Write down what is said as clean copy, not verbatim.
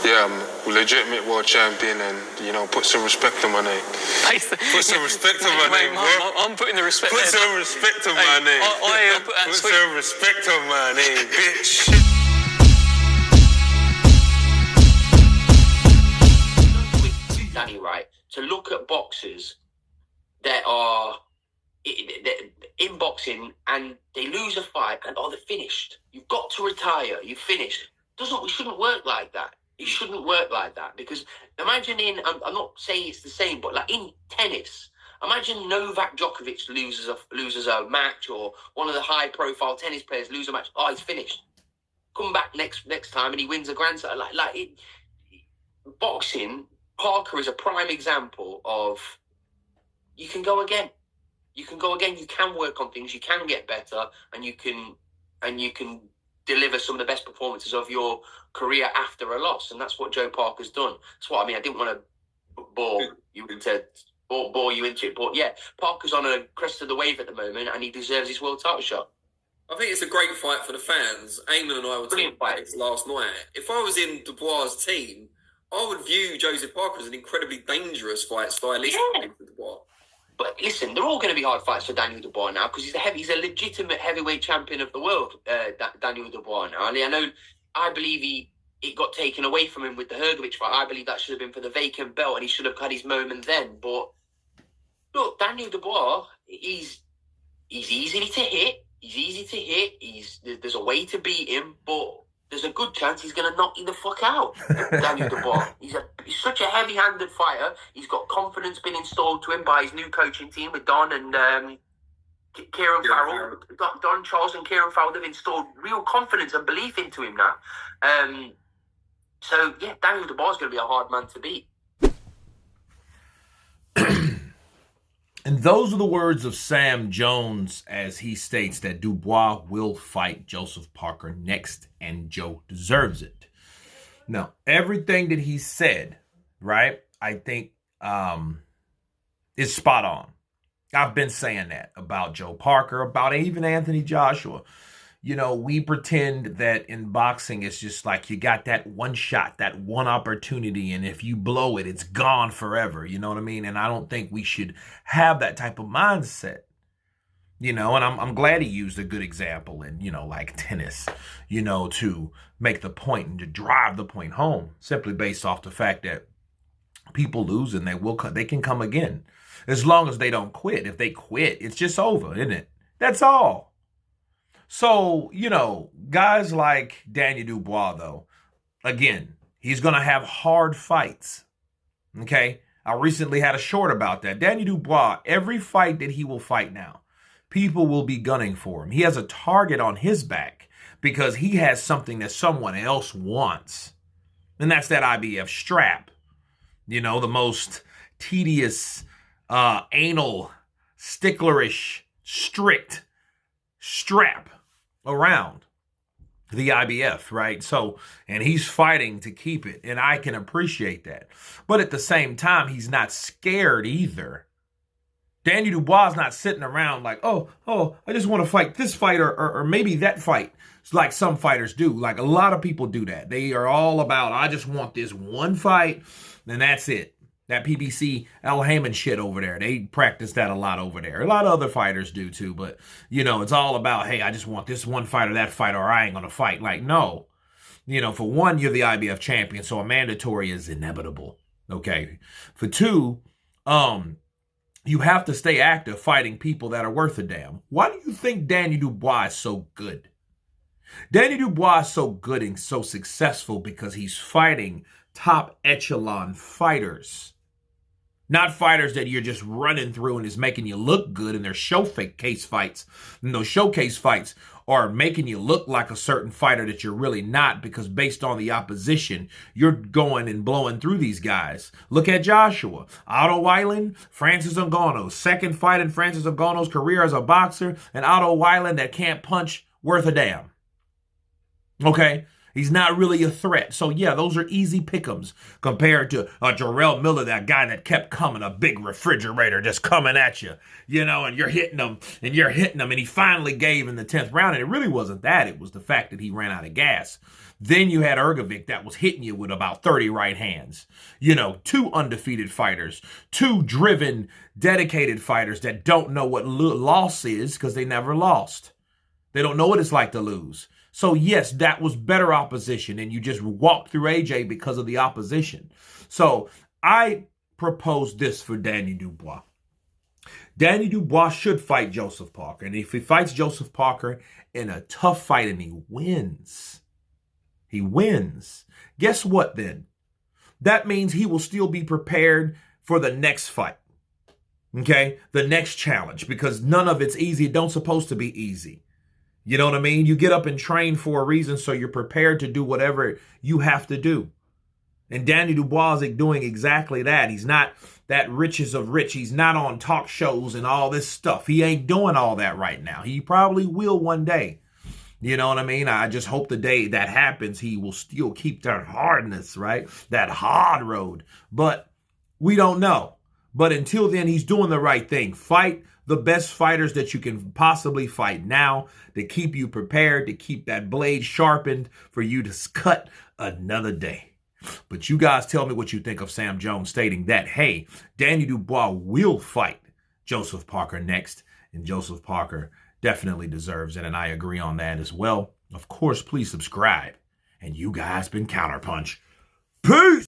Yeah, I'm legitimate world champion, and put some respect on my name. Put some respect on my name, bro. I'm putting the respect. Put some respect on my name. Put some respect on my name, bitch. Danny, right? To look at boxers that are in boxing and they lose a fight and they're finished. You've got to retire. You've finished. We shouldn't work like that. It shouldn't work like that, because imagine I'm not saying it's the same, but like in tennis, imagine Novak Djokovic loses a match, or one of the high profile tennis players lose a match. Oh, he's finished. Come back next time and he wins a Grand Slam. Boxing, Parker is a prime example of you can go again. You can go again. You can work on things. You can get better, and you can deliver some of the best performances of your career after a loss. And that's what Joe Parker's done. That's what I mean. I didn't want to bore you into it, but yeah, Parker's on a crest of the wave at the moment, and he deserves his world title shot. I think it's a great fight for the fans. Eamon and I were talking about this last night. If I was in Dubois' team, I would view Joseph Parker as an incredibly dangerous fight stylistically for Dubois. But listen, they're all going to be hard fights for Daniel Dubois now, because he's a legitimate heavyweight champion of the world, Daniel Dubois now. And I believe it got taken away from him with the Hrgovic fight. I believe that should have been for the vacant belt, and he should have had his moment then. But look, Daniel Dubois, he's easy to hit. He's easy to hit. There's a way to beat him, but there's a good chance he's going to knock you the fuck out, Daniel Dubois. He's such a heavy-handed fighter. He's got confidence being installed to him by his new coaching team with Don and Kieran Farrell. Don Charles and Kieran Farrell have installed real confidence and belief into him now. So, yeah, Daniel Dubois is going to be a hard man to beat. And those are the words of Sam Jones as he states that Dubois will fight Joseph Parker next, and Joe deserves it. Now, everything that he said, right, I think is spot on. I've been saying that about Joe Parker, about even Anthony Joshua. We pretend that in boxing, it's just like you got that one shot, that one opportunity, and if you blow it, it's gone forever. You know what I mean? And I don't think we should have that type of mindset. And I'm glad he used a good example in, like tennis, to make the point and to drive the point home, simply based off the fact that people lose and they can come again, as long as they don't quit. If they quit, it's just over, isn't it? That's all. So, guys like Daniel Dubois, though, again, he's going to have hard fights, okay? I recently had a short about that. Daniel Dubois, every fight that he will fight now, people will be gunning for him. He has a target on his back because he has something that someone else wants, and that's that IBF strap. The most tedious, anal, sticklerish, strict strap around the IBF, right? So, and he's fighting to keep it, and I can appreciate that. But at the same time, he's not scared either. Daniel Dubois is not sitting around like, oh, I just want to fight this fight or maybe that fight. It's like some fighters do. Like a lot of people do that. They are all about, I just want this one fight, and that's it. That PBC Al Heyman shit over there. They practice that a lot over there. A lot of other fighters do too. But, it's all about, hey, I just want this one fight or that fight, or I ain't going to fight. Like, no. For one, you're the IBF champion, so a mandatory is inevitable. Okay. For two, you have to stay active fighting people that are worth a damn. Why do you think Daniel Dubois is so good? Daniel Dubois is so good and so successful because he's fighting top echelon fighters. Not fighters that you're just running through and is making you look good in their showcase fights. And those showcase fights are making you look like a certain fighter that you're really not, because based on the opposition, you're going and blowing through these guys. Look at Joshua. Otto Weiland, Francis Ngannou. Second fight in Francis Ngannou's career as a boxer, and Otto Weiland that can't punch worth a damn. Okay? He's not really a threat. So, yeah, those are easy pick'ems compared to Jarrell Miller, that guy that kept coming, a big refrigerator just coming at you, and you're hitting him, and he finally gave in the 10th round, and it really wasn't that. It was the fact that he ran out of gas. Then you had Ergovic that was hitting you with about 30 right hands. 2 undefeated fighters, 2 driven, dedicated fighters that don't know what loss is because they never lost. They don't know what it's like to lose. So, yes, that was better opposition, and you just walked through AJ because of the opposition. So, I propose this for Danny Dubois. Danny Dubois should fight Joseph Parker, and if he fights Joseph Parker in a tough fight and he wins, guess what then? That means he will still be prepared for the next fight, okay? The next challenge, because none of it's easy. It don't supposed to be easy. You know what I mean? You get up and train for a reason, so you're prepared to do whatever you have to do. And Danny Dubois is doing exactly that. He's not that richest of rich. He's not on talk shows and all this stuff. He ain't doing all that right now. He probably will one day. You know what I mean? I just hope the day that happens, he will still keep that hardness, right? That hard road. But we don't know. But until then, he's doing the right thing. Fight the best fighters that you can possibly fight now to keep you prepared, to keep that blade sharpened for you to cut another day. But you guys tell me what you think of Sam Jones stating that, hey, Danny Dubois will fight Joseph Parker next, and Joseph Parker definitely deserves it, and I agree on that as well. Of course, please subscribe. And you guys been Counterpunch. Peace!